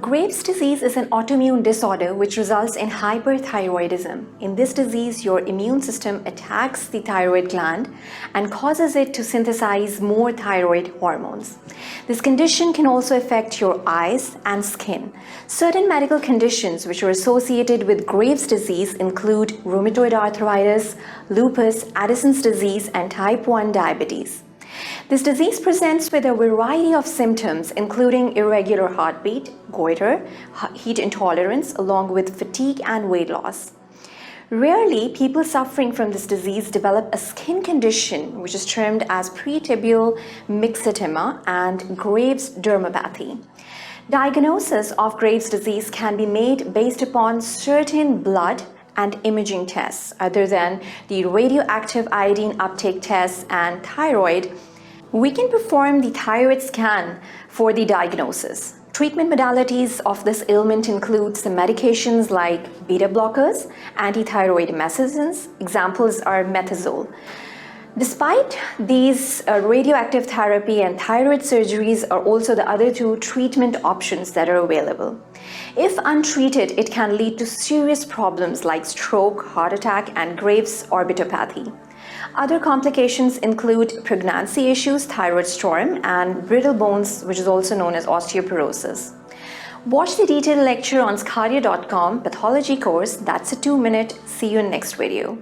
Graves' disease is an autoimmune disorder which results in hyperthyroidism. In this disease, your immune system attacks the thyroid gland and causes it to synthesize more thyroid hormones. This condition can also affect your eyes and skin. Certain medical conditions which are associated with Graves' disease include rheumatoid arthritis, lupus, Addison's disease, and type 1 diabetes. This disease presents with a variety of symptoms including irregular heartbeat, goiter, heat intolerance, along with fatigue and weight loss. Rarely, people suffering from this disease develop a skin condition which is termed as pretibial myxedema and Graves' dermopathy. Diagnosis of Graves' disease can be made based upon certain blood and imaging tests other than the radioactive iodine uptake tests and thyroid. We can perform the thyroid scan for the diagnosis. Treatment modalities of this ailment include some medications like beta blockers, antithyroid medicines. Examples are methazole. Despite these radioactive therapy and thyroid surgeries are also the other two treatment options that are available. If untreated, it can lead to serious problems like stroke, heart attack, and Graves' orbitopathy. Other complications include pregnancy issues, thyroid storm, and brittle bones, which is also known as osteoporosis. Watch the detailed lecture on sqadia.com pathology course. That's a 2-minute. See you in next video.